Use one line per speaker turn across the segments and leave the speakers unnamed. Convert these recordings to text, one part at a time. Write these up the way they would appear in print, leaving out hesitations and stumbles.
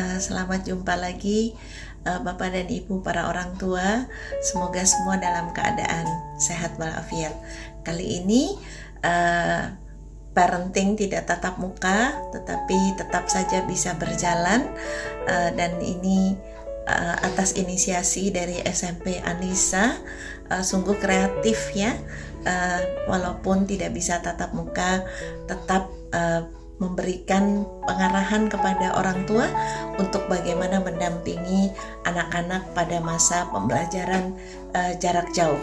Selamat jumpa lagi Bapak dan Ibu para orang tua. Semoga semua dalam keadaan sehat walafiat. Kali ini parenting tidak tatap muka, tetapi tetap saja bisa berjalan, dan ini atas inisiasi dari SMP Anissa. Sungguh kreatif ya, walaupun tidak bisa tatap muka, tetap memberikan pengarahan kepada orang tua untuk bagaimana mendampingi anak-anak pada masa pembelajaran jarak jauh.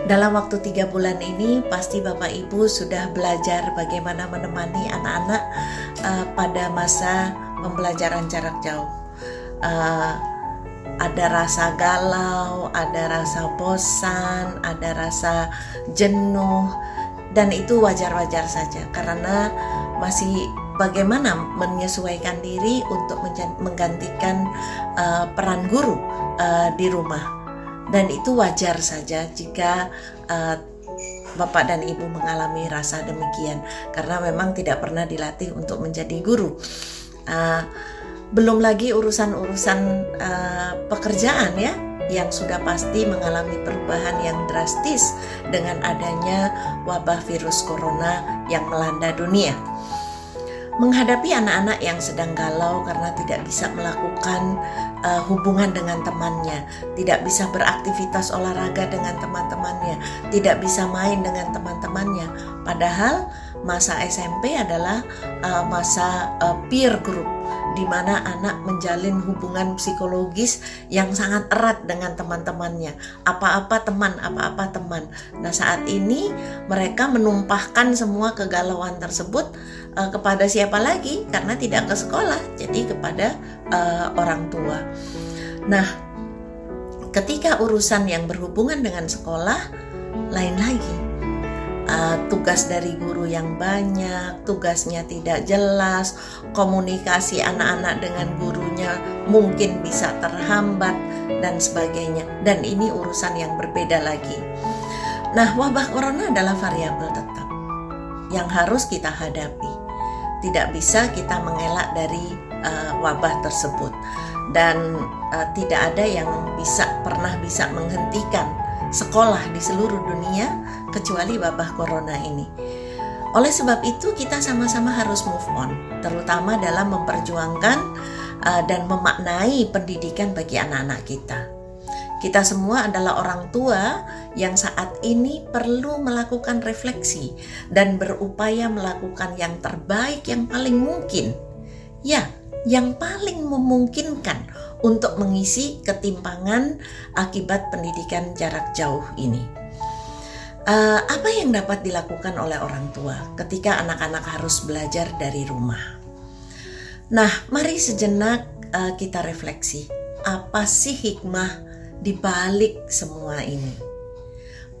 Dalam waktu 3 bulan ini pasti Bapak Ibu sudah belajar bagaimana menemani anak-anak pada masa pembelajaran jarak jauh. Ada rasa galau, ada rasa bosan, ada rasa jenuh, dan itu wajar-wajar saja karena masih bagaimana menyesuaikan diri untuk menggantikan peran guru di rumah. Dan itu wajar saja jika Bapak dan Ibu mengalami rasa demikian, karena memang tidak pernah dilatih untuk menjadi guru. Belum lagi urusan-urusan pekerjaan ya, yang sudah pasti mengalami perubahan yang drastis dengan adanya wabah virus corona yang melanda dunia. Menghadapi anak-anak yang sedang galau karena tidak bisa melakukan hubungan dengan temannya, tidak bisa beraktivitas olahraga dengan teman-temannya, tidak bisa main dengan teman-temannya. Padahal masa SMP adalah masa peer group, di mana anak menjalin hubungan psikologis yang sangat erat dengan teman-temannya. Apa-apa teman, apa-apa teman. Nah, saat ini mereka menumpahkan semua kegalauan tersebut kepada siapa lagi? Karena tidak ke sekolah, jadi kepada orang tua. Nah, ketika urusan yang berhubungan dengan sekolah, lain lagi. Tugas dari guru yang banyak, tugasnya tidak jelas, komunikasi anak-anak dengan gurunya mungkin bisa terhambat dan sebagainya. Dan ini urusan yang berbeda lagi. Nah, wabah corona adalah variabel tetap yang harus kita hadapi. Tidak bisa kita mengelak dari wabah tersebut, dan tidak ada yang pernah bisa menghentikan sekolah di seluruh dunia kecuali wabah corona ini. Oleh sebab itu kita sama-sama harus move on, terutama dalam memperjuangkan dan memaknai pendidikan bagi anak-anak kita. Kita semua adalah orang tua yang saat ini perlu melakukan refleksi dan berupaya melakukan yang terbaik yang paling mungkin. Ya, yang paling memungkinkan untuk mengisi ketimpangan akibat pendidikan jarak jauh ini. Apa yang dapat dilakukan oleh orang tua ketika anak-anak harus belajar dari rumah? Nah, mari sejenak kita refleksi. Apa sih hikmah di balik semua ini?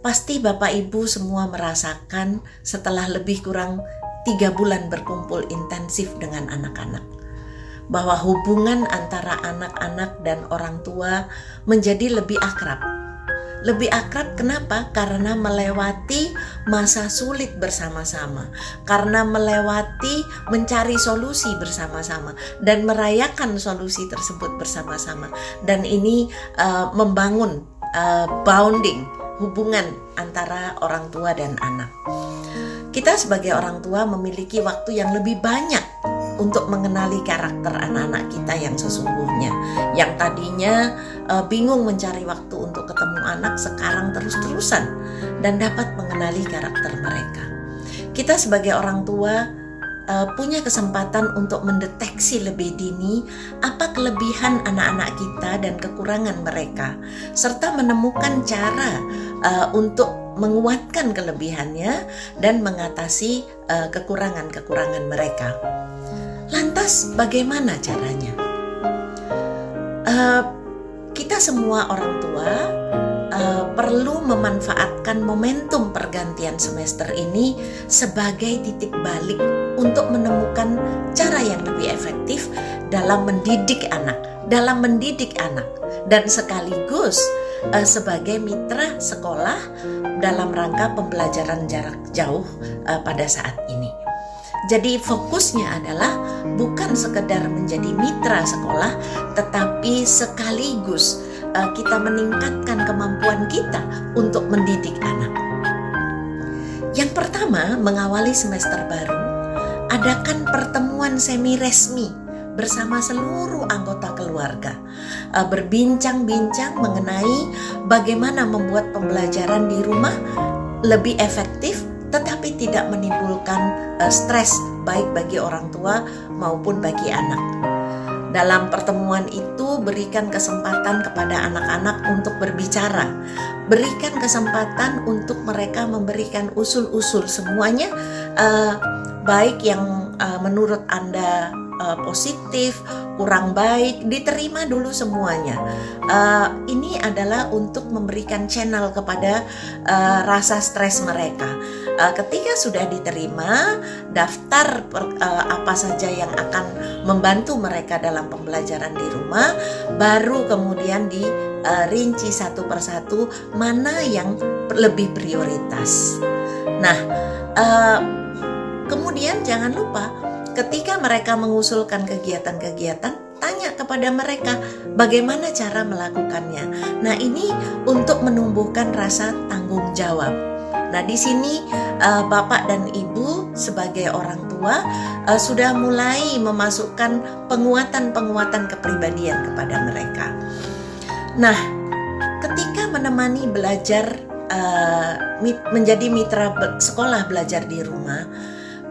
Pasti Bapak Ibu semua merasakan setelah lebih kurang 3 bulan berkumpul intensif dengan anak-anak, bahwa hubungan antara anak-anak dan orang tua menjadi lebih akrab. Lebih akrab kenapa? Karena melewati masa sulit bersama-sama, karena melewati mencari solusi bersama-sama dan merayakan solusi tersebut bersama-sama. Dan ini membangun bonding, hubungan antara orang tua dan anak. Kita sebagai orang tua memiliki waktu yang lebih banyak untuk mengenali karakter anak-anak kita yang sesungguhnya. Yang tadinya bingung mencari waktu untuk ketemu anak, sekarang terus-terusan dan dapat mengenali karakter mereka. Kita sebagai orang tua punya kesempatan untuk mendeteksi lebih dini apa kelebihan anak-anak kita dan kekurangan mereka, serta menemukan cara untuk menguatkan kelebihannya dan mengatasi kekurangan-kekurangan mereka. Lantas bagaimana caranya? Kita semua orang tua perlu memanfaatkan momentum pergantian semester ini sebagai titik balik untuk menemukan cara yang lebih efektif dalam mendidik anak, dan sekaligus sebagai mitra sekolah dalam rangka pembelajaran jarak jauh pada saat ini. Jadi fokusnya adalah bukan sekedar menjadi mitra sekolah, tetapi sekaligus kita meningkatkan kemampuan kita untuk mendidik anak. Yang pertama, mengawali semester baru, adakan pertemuan semi resmi bersama seluruh anggota keluarga, berbincang-bincang mengenai bagaimana membuat pembelajaran di rumah lebih efektif tetapi tidak menimbulkan stres baik bagi orang tua maupun bagi anak. Dalam pertemuan itu berikan kesempatan kepada anak-anak untuk berbicara, berikan kesempatan untuk mereka memberikan usul-usul semuanya, baik yang menurut Anda positif, kurang baik, diterima dulu semuanya. Ini adalah untuk memberikan channel kepada rasa stres mereka. Ketika sudah diterima, daftar apa saja yang akan membantu mereka dalam pembelajaran di rumah, baru kemudian dirinci satu persatu mana yang lebih prioritas. Nah, kemudian jangan lupa ketika mereka mengusulkan kegiatan-kegiatan, tanya kepada mereka bagaimana cara melakukannya. Nah, ini untuk menumbuhkan rasa tanggung jawab. Nah, di sini Bapak dan Ibu sebagai orang tua sudah mulai memasukkan penguatan-penguatan kepribadian kepada mereka. Nah, ketika menemani belajar menjadi mitra sekolah belajar di rumah,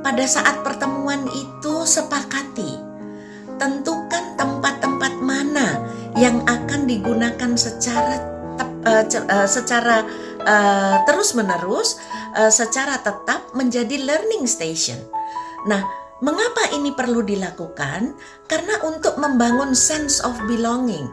pada saat pertemuan itu sepakati, tentukan tempat-tempat mana yang akan digunakan secara terus-menerus, secara tetap menjadi learning station. Nah, mengapa ini perlu dilakukan? Karena untuk membangun sense of belonging.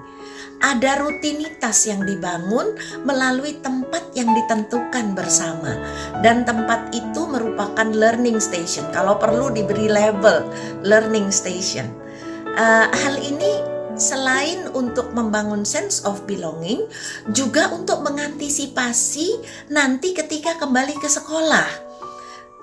Ada rutinitas yang dibangun melalui tempat yang ditentukan bersama, dan tempat itu merupakan learning station. Kalau perlu diberi label learning station. Hal ini selain untuk membangun sense of belonging, juga untuk mengantisipasi nanti ketika kembali ke sekolah,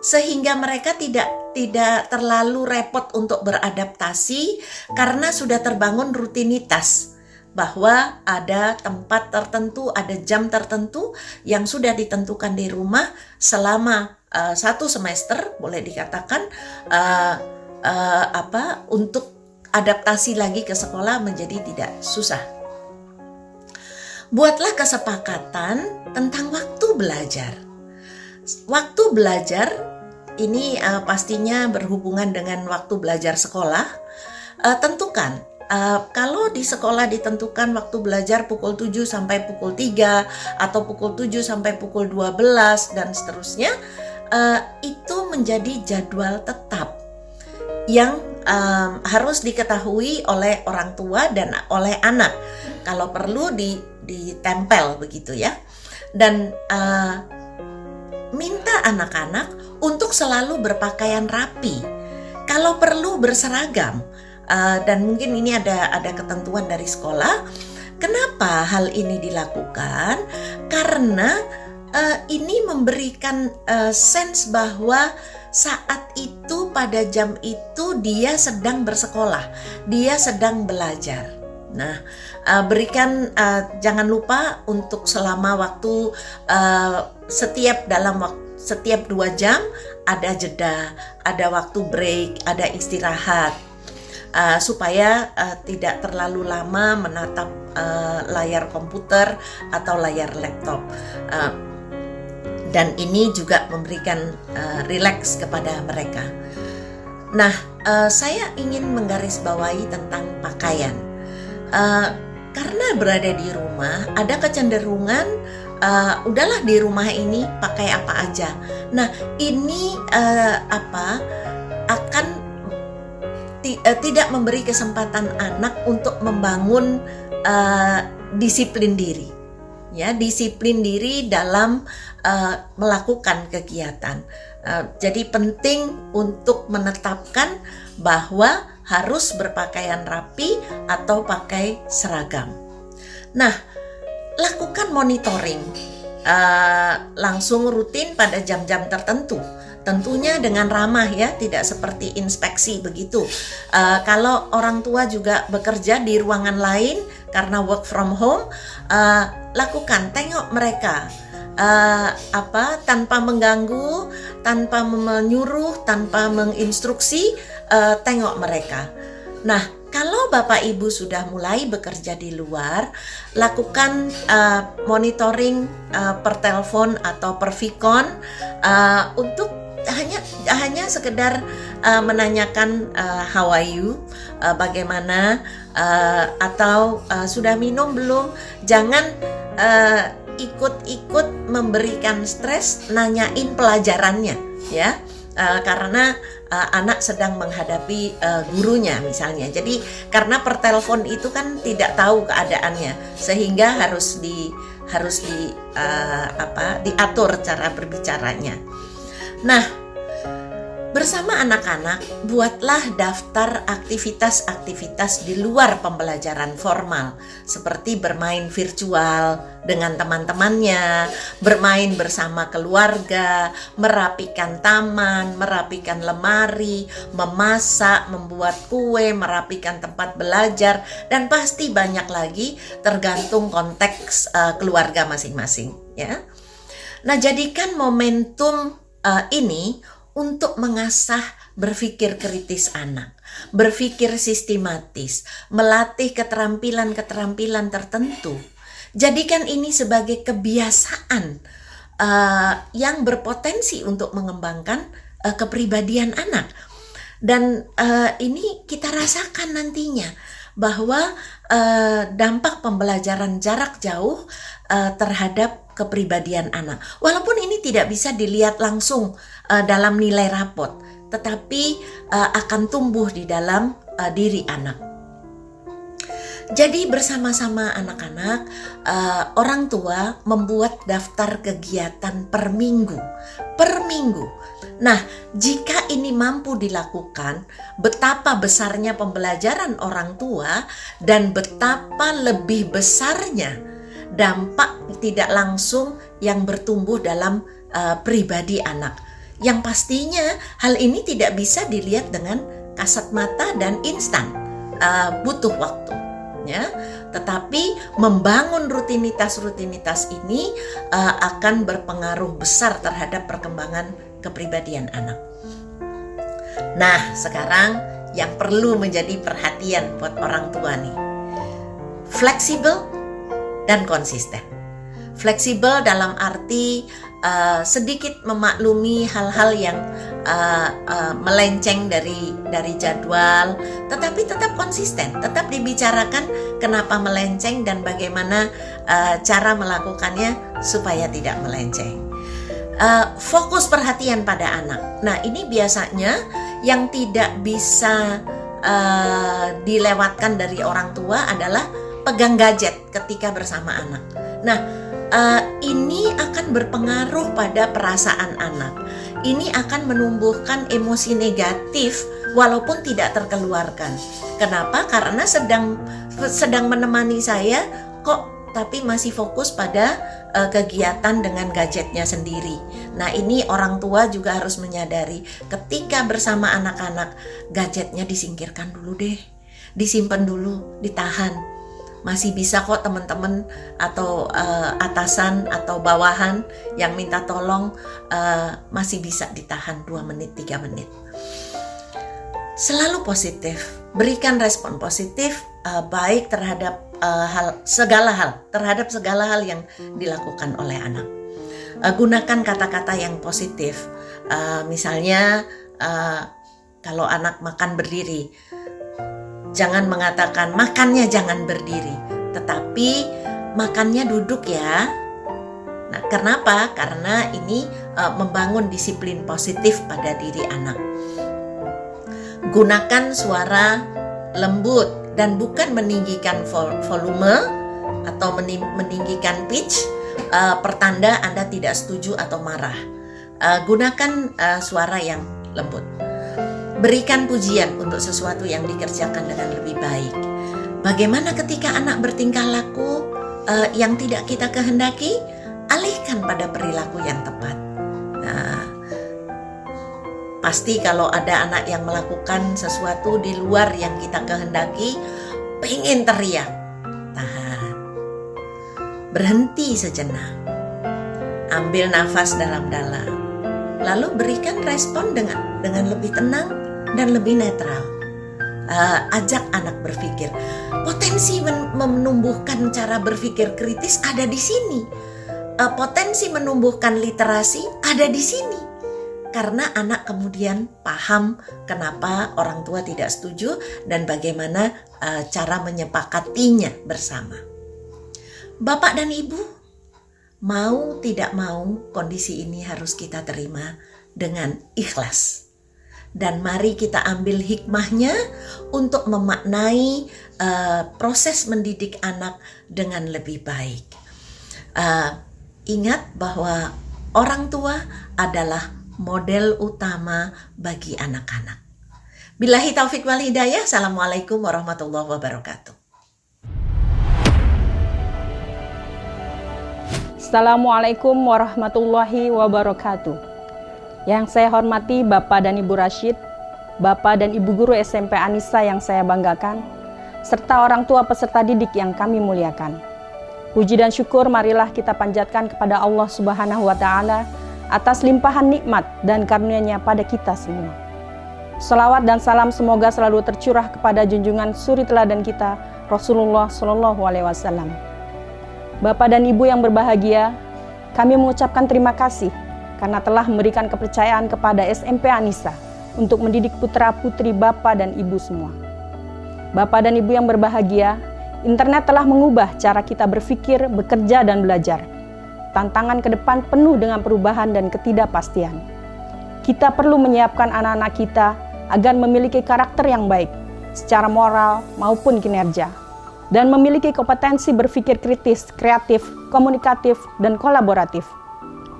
sehingga mereka tidak terlalu repot untuk beradaptasi karena sudah terbangun rutinitas. Bahwa ada tempat tertentu, ada jam tertentu yang sudah ditentukan di rumah selama satu semester, boleh dikatakan untuk adaptasi lagi ke sekolah menjadi tidak susah. Buatlah kesepakatan tentang waktu belajar. Waktu belajar ini pastinya berhubungan dengan waktu belajar sekolah. Tentukan. Kalau di sekolah ditentukan waktu belajar pukul 7 sampai pukul 3 atau pukul 7 sampai pukul 12 dan seterusnya, itu menjadi jadwal tetap yang harus diketahui oleh orang tua dan oleh anak. Kalau perlu ditempel begitu ya. Dan minta anak-anak untuk selalu berpakaian rapi. Kalau perlu berseragam. Dan mungkin ini ada ketentuan dari sekolah. Kenapa hal ini dilakukan? Karena ini memberikan sense bahwa saat itu pada jam itu dia sedang bersekolah, dia sedang belajar. Nah, berikan jangan lupa untuk selama waktu setiap 2 jam ada jeda, ada waktu break, ada istirahat. Supaya tidak terlalu lama menatap layar komputer atau layar laptop, dan ini juga memberikan rileks kepada mereka. Nah, saya ingin menggarisbawahi tentang pakaian, karena berada di rumah ada kecenderungan udahlah di rumah ini pakai apa aja. Nah, ini akan tidak memberi kesempatan anak untuk membangun disiplin diri, ya, disiplin diri dalam melakukan kegiatan. Jadi penting untuk menetapkan bahwa harus berpakaian rapi atau pakai seragam. Nah, lakukan monitoring langsung rutin pada jam-jam tertentu. tentunya dengan ramah ya, tidak seperti inspeksi begitu. Kalau orang tua juga bekerja di ruangan lain karena work from home, lakukan, tengok mereka. Tanpa mengganggu, tanpa menyuruh, tanpa menginstruksi, tengok mereka. Nah, kalau Bapak Ibu sudah mulai bekerja di luar, lakukan monitoring per telepon atau per Vicon untuk hanya sekedar menanyakan how are you, bagaimana, atau sudah minum belum. Jangan ikut-ikut memberikan stres, nanyain pelajarannya ya, karena anak sedang menghadapi gurunya misalnya. Jadi karena per telepon itu kan tidak tahu keadaannya, sehingga harus diatur cara berbicaranya. Nah, bersama anak-anak, buatlah daftar aktivitas-aktivitas di luar pembelajaran formal, seperti bermain virtual dengan teman-temannya, bermain bersama keluarga, merapikan taman, merapikan lemari, memasak, membuat kue, merapikan tempat belajar, dan pasti banyak lagi tergantung konteks keluarga masing-masing ya. Nah, jadikan momentum ini untuk mengasah berpikir kritis anak, berpikir sistematis, melatih keterampilan-keterampilan tertentu. Jadikan ini sebagai kebiasaan yang berpotensi untuk mengembangkan kepribadian anak. Dan ini kita rasakan nantinya bahwa dampak pembelajaran jarak jauh terhadap kepribadian anak. Walaupun ini tidak bisa dilihat langsung dalam nilai rapot, tetapi akan tumbuh di dalam diri anak. Jadi bersama-sama anak-anak, orang tua membuat daftar kegiatan per minggu. Nah, jika ini mampu dilakukan, betapa besarnya pembelajaran orang tua dan betapa lebih besarnya dampak tidak langsung yang bertumbuh dalam pribadi anak. Yang pastinya hal ini tidak bisa dilihat dengan kasat mata dan instan, butuh waktu ya. Tetapi membangun rutinitas ini akan berpengaruh besar terhadap perkembangan kepribadian anak. Nah, sekarang yang perlu menjadi perhatian buat orang tua nih, fleksibel dan konsisten. Fleksibel dalam arti sedikit memaklumi hal-hal yang melenceng dari jadwal, tetapi tetap konsisten, tetap dibicarakan kenapa melenceng dan bagaimana cara melakukannya supaya tidak melenceng. Fokus perhatian pada anak. Nah, ini biasanya yang tidak bisa dilewatkan dari orang tua adalah pegang gadget ketika bersama anak. Nah, ini akan berpengaruh pada perasaan anak. Ini akan menumbuhkan emosi negatif walaupun tidak terkeluarkan. Kenapa? Karena sedang menemani saya kok, tapi masih fokus pada kegiatan dengan gadgetnya sendiri. Nah, ini orang tua juga harus menyadari ketika bersama anak-anak, gadgetnya disingkirkan dulu deh, disimpan dulu, ditahan. Masih bisa kok teman-teman atau atasan atau bawahan yang minta tolong, masih bisa ditahan 2 menit, 3 menit. Selalu positif, berikan respon positif baik terhadap segala hal yang dilakukan oleh anak. Gunakan kata-kata yang positif, misalnya kalau anak makan berdiri, jangan mengatakan makannya jangan berdiri, tetapi makannya duduk ya. Nah, kenapa? Karena ini membangun disiplin positif pada diri anak. Gunakan suara lembut dan bukan meninggikan volume atau meninggikan pitch, pertanda Anda tidak setuju atau marah. Gunakan suara yang lembut. Berikan pujian untuk sesuatu yang dikerjakan dengan lebih baik. Bagaimana ketika anak bertingkah laku yang tidak kita kehendaki? Alihkan pada perilaku yang tepat. Nah, Pasti kalau ada anak yang melakukan sesuatu di luar yang kita kehendaki, pengen teriak. Tahan. Berhenti sejenak. Ambil nafas dalam-dalam. Lalu berikan respon dengan lebih tenang dan lebih netral. Ajak anak berpikir. Potensi menumbuhkan cara berpikir kritis ada di sini. Potensi menumbuhkan literasi ada di sini. Karena anak kemudian paham kenapa orang tua tidak setuju dan bagaimana cara menyepakatinya bersama. Bapak dan Ibu, mau tidak mau kondisi ini harus kita terima dengan ikhlas. Dan mari kita ambil hikmahnya untuk memaknai proses mendidik anak dengan lebih baik. Ingat bahwa orang tua adalah model utama bagi anak-anak. Billahi taufik wal hidayah. Assalamualaikum warahmatullahi wabarakatuh.
Assalamualaikum warahmatullahi wabarakatuh. Yang saya hormati Bapak dan Ibu Rashid, Bapak dan Ibu Guru SMP Anissa yang saya banggakan, serta orang tua peserta didik yang kami muliakan. Puji dan syukur marilah kita panjatkan kepada Allah Subhanahu wa Ta'ala atas limpahan nikmat dan karunia-Nya pada kita semua. Selawat dan salam semoga selalu tercurah kepada junjungan suri teladan kita, Rasulullah Shallallahu Alaihi Wasallam. Bapak dan Ibu yang berbahagia, kami mengucapkan terima kasih karena telah memberikan kepercayaan kepada SMP Anissa untuk mendidik putra-putri Bapak dan Ibu semua. Bapak dan Ibu yang berbahagia, internet telah mengubah cara kita berpikir, bekerja, dan belajar. Tantangan ke depan penuh dengan perubahan dan ketidakpastian. Kita perlu menyiapkan anak-anak kita agar memiliki karakter yang baik, secara moral maupun kinerja, dan memiliki kompetensi berpikir kritis, kreatif, komunikatif, dan kolaboratif.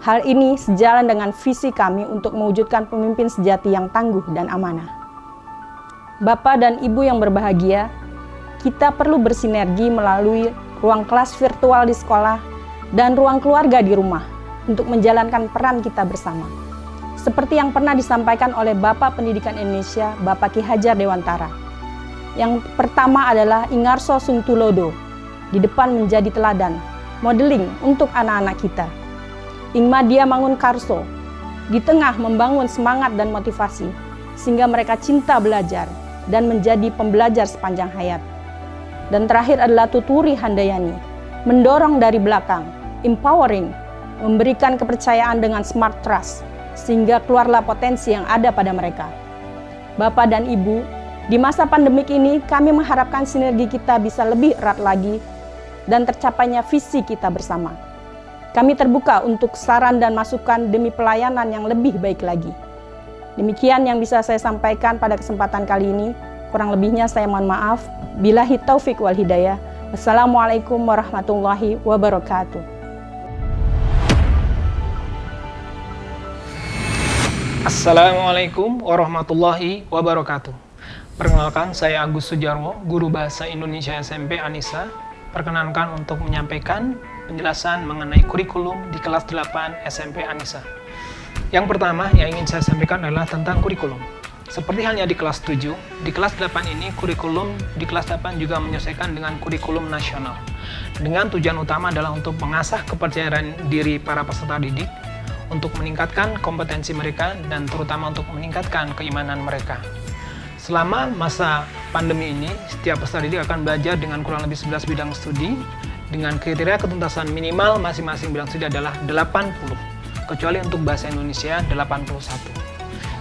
Hal ini sejalan dengan visi kami untuk mewujudkan pemimpin sejati yang tangguh dan amanah. Bapak dan Ibu yang berbahagia, kita perlu bersinergi melalui ruang kelas virtual di sekolah dan ruang keluarga di rumah untuk menjalankan peran kita bersama. Seperti yang pernah disampaikan oleh Bapak Pendidikan Indonesia, Bapak Ki Hajar Dewantara. Yang pertama adalah Ingarso Sungtulodo, di depan menjadi teladan, modeling untuk anak-anak kita. Ingmadia Mangun Karso, di tengah membangun semangat dan motivasi, sehingga mereka cinta belajar dan menjadi pembelajar sepanjang hayat. Dan terakhir adalah Tuturi Handayani, mendorong dari belakang, empowering, memberikan kepercayaan dengan smart trust, sehingga keluarlah potensi yang ada pada mereka. Bapak dan Ibu, di masa pandemik ini kami mengharapkan sinergi kita bisa lebih erat lagi dan tercapainya visi kita bersama. Kami terbuka untuk saran dan masukan demi pelayanan yang lebih baik lagi. Demikian yang bisa saya sampaikan pada kesempatan kali ini. Kurang lebihnya saya mohon maaf. Billahi taufik wal hidayah. Wassalamualaikum warahmatullahi wabarakatuh.
Assalamualaikum warahmatullahi wabarakatuh. Perkenalkan, saya Agus Sujarwo, Guru Bahasa Indonesia SMP Anissa. Perkenankan untuk menyampaikan penjelasan mengenai kurikulum di kelas 8 SMP Anissa. Yang pertama yang ingin saya sampaikan adalah tentang kurikulum. Seperti halnya di kelas 7, di kelas 8 ini kurikulum di kelas 8 juga menyesuaikan dengan kurikulum nasional. Dengan tujuan utama adalah untuk mengasah kepercayaan diri para peserta didik, untuk meningkatkan kompetensi mereka, dan terutama untuk meningkatkan keimanan mereka. Selama masa pandemi ini, setiap peserta didik akan belajar dengan kurang lebih 11 bidang studi, dengan kriteria ketuntasan minimal masing-masing bidang studi adalah 80, kecuali untuk bahasa Indonesia 81.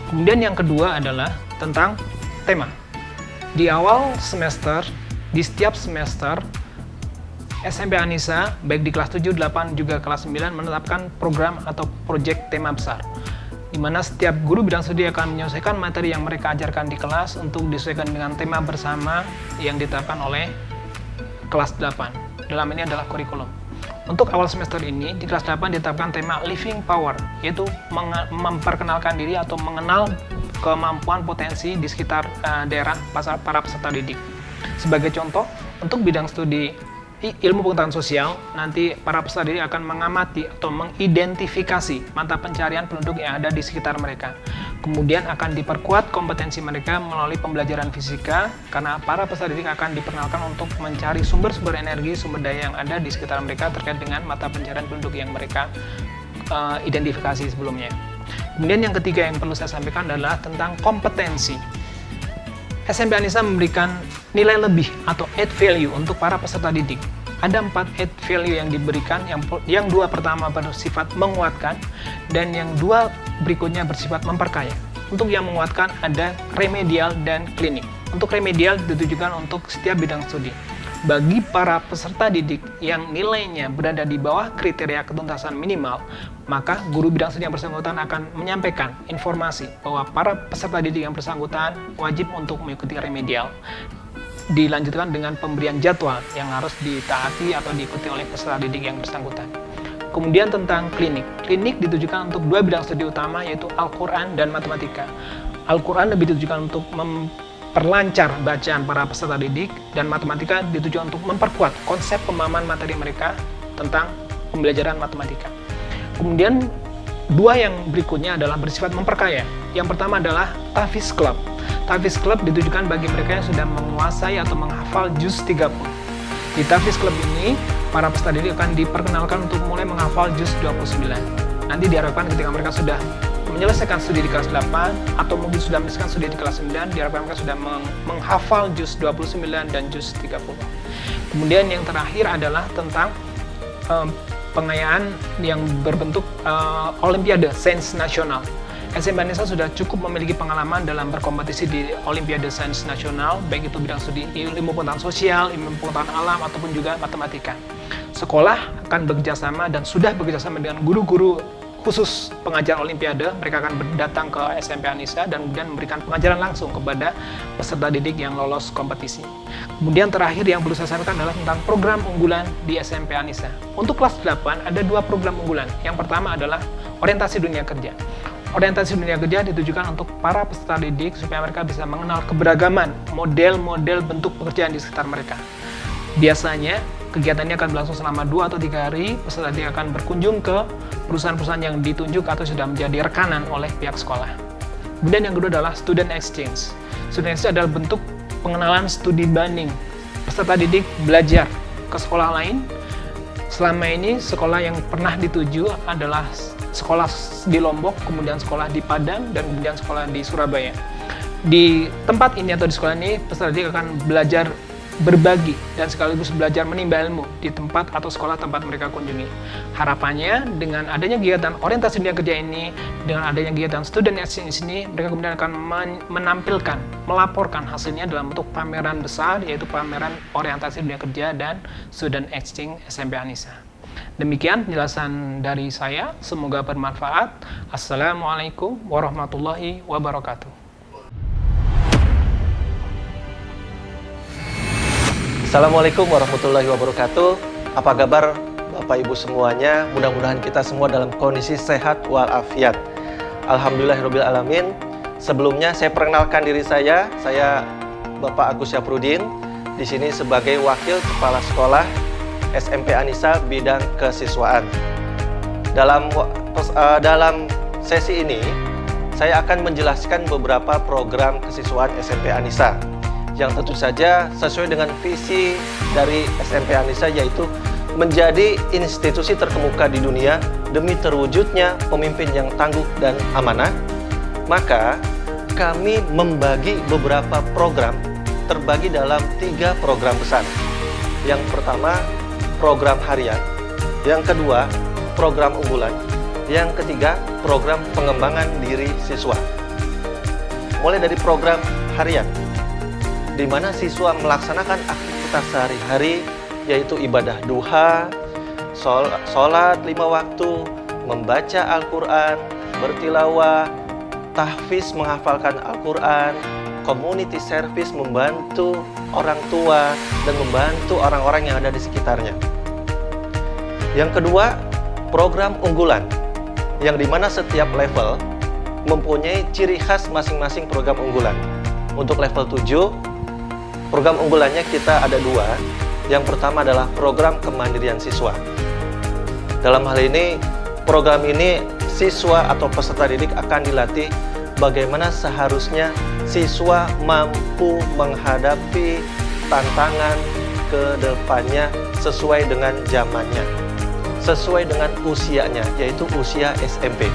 Kemudian yang kedua adalah tentang tema. Di awal semester, di setiap semester, SMP Anissa, baik di kelas 7, 8, juga kelas 9, menetapkan program atau proyek tema besar, di mana setiap guru bidang studi akan menyelesaikan materi yang mereka ajarkan di kelas untuk disesuaikan dengan tema bersama yang ditetapkan oleh kelas 8. Dalam ini adalah kurikulum. Untuk awal semester ini, di kelas 8 ditetapkan tema Living Power, yaitu memperkenalkan diri atau mengenal kemampuan potensi di sekitar daerah para peserta didik. Sebagai contoh, untuk bidang studi ilmu pengetahuan sosial, nanti para peserta didik akan mengamati atau mengidentifikasi mata pencarian penduduk yang ada di sekitar mereka. Kemudian akan diperkuat kompetensi mereka melalui pembelajaran fisika, karena para peserta didik akan diperkenalkan untuk mencari sumber-sumber energi, sumber daya yang ada di sekitar mereka terkait dengan mata pencarian penduduk yang mereka identifikasi sebelumnya. Kemudian yang ketiga yang perlu saya sampaikan adalah tentang kompetensi. SMP Anissa memberikan nilai lebih atau add value untuk para peserta didik. Ada 4 add value yang diberikan, yang 2 pertama bersifat menguatkan dan yang 2 berikutnya bersifat memperkaya. Untuk yang menguatkan ada remedial dan klinik. Untuk remedial ditujukan untuk setiap bidang studi. Bagi para peserta didik yang nilainya berada di bawah kriteria ketuntasan minimal, maka guru bidang studi yang bersangkutan akan menyampaikan informasi bahwa para peserta didik yang bersangkutan wajib untuk mengikuti remedial. Dilanjutkan dengan pemberian jadwal yang harus ditaati atau diikuti oleh peserta didik yang bersangkutan. Kemudian tentang klinik. Klinik ditujukan untuk 2 bidang studi utama, yaitu Al-Quran dan Matematika. Al-Quran lebih ditujukan untuk memperlancar bacaan para peserta didik, dan Matematika ditujukan untuk memperkuat konsep pemahaman materi mereka tentang pembelajaran matematika. Kemudian 2 yang berikutnya adalah bersifat memperkaya. Yang pertama adalah Tahfiz Club. Tahfiz Club ditujukan bagi mereka yang sudah menguasai atau menghafal juz 30. Di Tahfiz Club ini, para peserta didik akan diperkenalkan untuk mulai menghafal juz 29. Nanti diharapkan ketika mereka sudah menyelesaikan studi di kelas 8 atau mungkin sudah menyelesaikan studi di kelas 9, diharapkan mereka sudah menghafal juz 29 dan juz 30. Kemudian yang terakhir adalah tentang pengayaan yang berbentuk Olimpiade Sains Nasional. SMP Anissa sudah cukup memiliki pengalaman dalam berkompetisi di Olimpiade Sains Nasional, baik itu bidang studi ilmu pengetahuan sosial, ilmu pengetahuan alam, ataupun juga matematika. Sekolah akan bekerjasama dan sudah bekerjasama dengan guru-guru khusus pengajar Olimpiade. Mereka akan datang ke SMP Anissa dan kemudian memberikan pengajaran langsung kepada peserta didik yang lolos kompetisi. Kemudian terakhir yang perlu saya sampaikan adalah tentang program unggulan di SMP Anissa. Untuk kelas 8 ada 2 program unggulan. Yang pertama adalah orientasi dunia kerja. Orientasi dunia kerja ditujukan untuk para peserta didik supaya mereka bisa mengenal keberagaman model-model bentuk pekerjaan di sekitar mereka. Biasanya kegiatannya akan berlangsung selama 2 atau 3 hari. Peserta didik akan berkunjung ke perusahaan-perusahaan yang ditunjuk atau sudah menjadi rekanan oleh pihak sekolah. Kemudian yang kedua adalah student exchange. Student exchange adalah bentuk pengenalan studi banding. Peserta didik belajar ke sekolah lain. Selama ini sekolah yang pernah dituju adalah sekolah di Lombok, kemudian sekolah di Padang, dan kemudian sekolah di Surabaya. Di tempat ini atau di sekolah ini, peserta didik akan belajar berbagi dan sekaligus belajar menimba ilmu di tempat atau sekolah tempat mereka kunjungi. Harapannya dengan adanya kegiatan orientasi dunia kerja ini, dengan adanya kegiatan student exchange ini, mereka kemudian akan menampilkan, melaporkan hasilnya dalam bentuk pameran besar, yaitu pameran orientasi dunia kerja dan student exchange SMP Anissa. Demikian penjelasan dari saya, semoga bermanfaat. Assalamualaikum warahmatullahi wabarakatuh.
Assalamualaikum warahmatullahi wabarakatuh. Apa kabar Bapak Ibu semuanya? Mudah-mudahan kita semua dalam kondisi sehat walafiat. Alhamdulillahirabbil alamin. Sebelumnya saya perkenalkan diri saya Bapak Agus Syafruddin. Di sini sebagai Wakil Kepala Sekolah SMP Anissa bidang kesiswaan. Dalam sesi ini, saya akan menjelaskan beberapa program kesiswaan SMP Anissa yang tentu saja sesuai dengan visi dari SMP Anissa, yaitu menjadi institusi terkemuka di dunia demi terwujudnya pemimpin yang tangguh dan amanah. Maka kami membagi beberapa program terbagi dalam 3 program besar. Yang pertama, program harian. Yang kedua, program unggulan. Yang ketiga, program pengembangan diri siswa. Mulai dari program harian, di mana siswa melaksanakan aktivitas sehari-hari, yaitu ibadah duha, sholat 5 waktu, membaca Al-Quran, bertilawah, tahfiz menghafalkan Al-Quran, community service membantu orang tua dan membantu orang-orang yang ada di sekitarnya. Yang kedua, program unggulan, yang dimana setiap level mempunyai ciri khas masing-masing program unggulan. Untuk level 7, program unggulannya kita ada 2. Yang pertama adalah program kemandirian siswa. Dalam hal ini, program ini siswa atau peserta didik akan dilatih bagaimana seharusnya siswa mampu menghadapi tantangan ke depannya sesuai dengan zamannya, sesuai dengan usianya, yaitu usia SMP,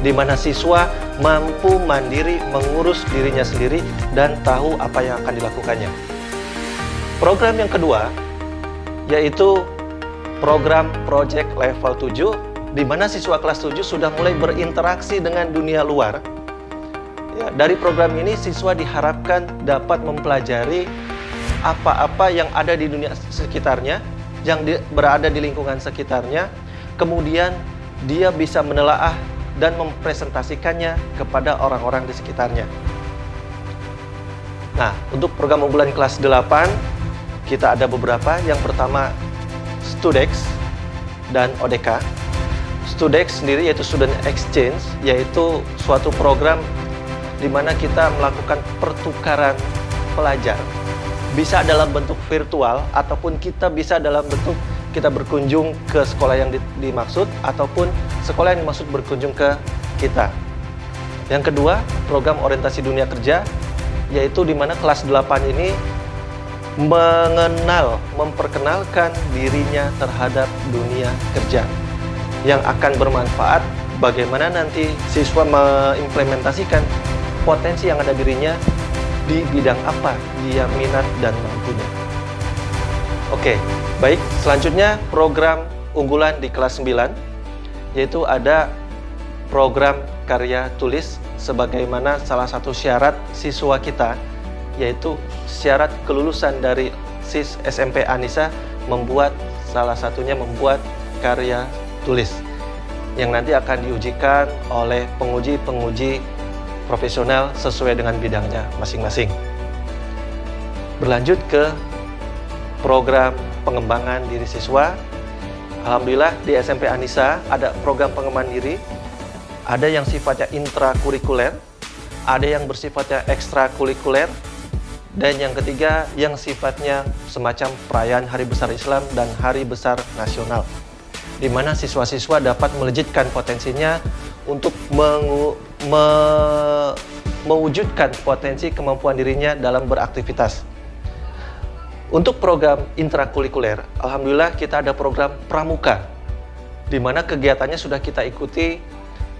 di mana siswa mampu mandiri mengurus dirinya sendiri dan tahu apa yang akan dilakukannya. Program yang kedua yaitu program Project Level 7, di mana siswa kelas 7 sudah mulai berinteraksi dengan dunia luar. Ya, dari program ini siswa diharapkan dapat mempelajari apa-apa yang ada di dunia sekitarnya, yang berada di lingkungan sekitarnya, kemudian dia bisa menelaah dan mempresentasikannya kepada orang-orang di sekitarnya. Nah, untuk program unggulan kelas 8, kita ada beberapa. Yang pertama, Studex dan ODK. Studex sendiri yaitu Student Exchange, yaitu suatu program di mana kita melakukan pertukaran pelajar. Bisa dalam bentuk virtual, ataupun kita bisa dalam bentuk kita berkunjung ke sekolah yang dimaksud, ataupun sekolah yang dimaksud berkunjung ke kita. Yang kedua, program orientasi dunia kerja, yaitu di mana kelas 8 ini memperkenalkan dirinya terhadap dunia kerja, yang akan bermanfaat bagaimana nanti siswa mengimplementasikan potensi yang ada dirinya di bidang apa dia minat dan mampunya. Oke, baik. Selanjutnya program unggulan di kelas 9, yaitu ada program karya tulis sebagaimana salah satu syarat siswa kita, yaitu syarat kelulusan dari SIS SMP Anissa salah satunya membuat karya tulis yang nanti akan diujikan oleh penguji-penguji profesional sesuai dengan bidangnya masing-masing. Berlanjut ke program pengembangan diri siswa. Alhamdulillah di SMP Anissa ada program pengembangan diri, ada yang sifatnya intrakurikuler, ada yang bersifatnya ekstrakurikuler, dan yang ketiga yang sifatnya semacam perayaan Hari Besar Islam dan Hari Besar Nasional, di mana siswa-siswa dapat melejitkan potensinya untuk mewujudkan potensi kemampuan dirinya dalam beraktivitas. Untuk program intrakurikuler, alhamdulillah kita ada program pramuka, di mana kegiatannya sudah kita ikuti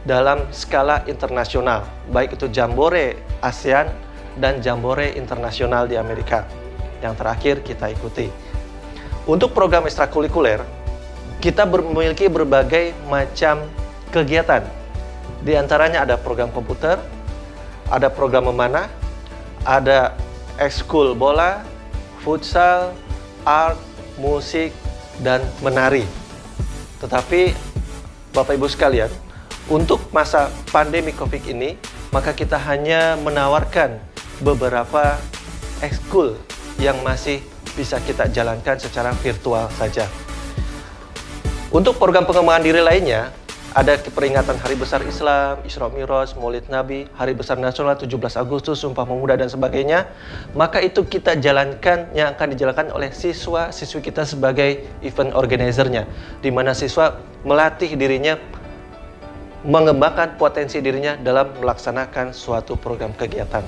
dalam skala internasional, baik itu Jambore ASEAN dan Jambore internasional di Amerika. Yang terakhir kita ikuti. Untuk program ekstrakurikuler, kita memiliki berbagai macam kegiatan. Di antaranya ada program komputer, ada program memanah, ada ekskul bola, futsal, art, musik, dan menari. Tetapi Bapak Ibu sekalian, untuk masa pandemi COVID ini, maka kita hanya menawarkan beberapa ekskul yang masih bisa kita jalankan secara virtual saja. Untuk program pengembangan diri lainnya, ada peringatan Hari Besar Islam, Isra Mi'raj, Maulid Nabi, Hari Besar Nasional 17 Agustus, Sumpah Pemuda, dan sebagainya. Maka itu kita jalankan, yang akan dijalankan oleh siswa-siswi kita sebagai event organizer-nya, di mana siswa melatih dirinya, mengembangkan potensi dirinya dalam melaksanakan suatu program kegiatan.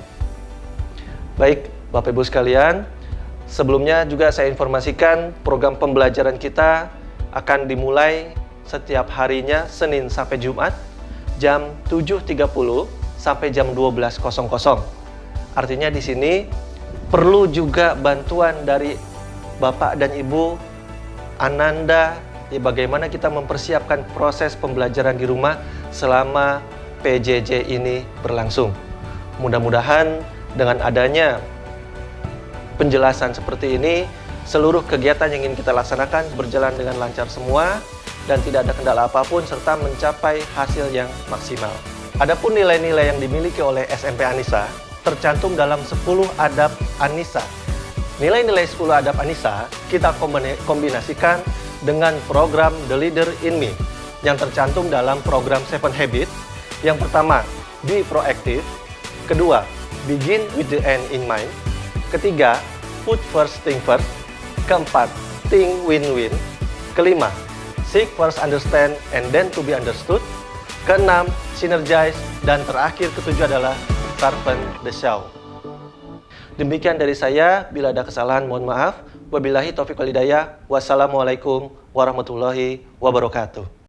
Baik, Bapak Ibu sekalian, sebelumnya juga saya informasikan program pembelajaran kita akan dimulai setiap harinya Senin sampai Jumat jam 7.30 sampai jam 12.00. Artinya di sini perlu juga bantuan dari Bapak dan Ibu Ananda, ya, bagaimana kita mempersiapkan proses pembelajaran di rumah selama PJJ ini berlangsung. Mudah-mudahan dengan adanya penjelasan seperti ini, seluruh kegiatan yang ingin kita laksanakan berjalan dengan lancar semua dan tidak ada kendala apapun serta mencapai hasil yang maksimal. Adapun nilai-nilai yang dimiliki oleh SMP Anissa tercantum dalam 10 adab Anissa. Nilai-nilai 10 adab Anissa kita kombinasikan dengan program The Leader in Me yang tercantum dalam program 7 Habits. Yang pertama, be proactive. Kedua, begin with the end in mind. Ketiga, put first thing first. Keempat, think win-win. Kelima, seek first understand and then to be understood. keenam, synergize, dan terakhir ketujuh adalah sharpen the show. Demikian dari saya, bila ada kesalahan mohon maaf. Wabillahi taufiq wal hidayah. Wassalamualaikum warahmatullahi wabarakatuh.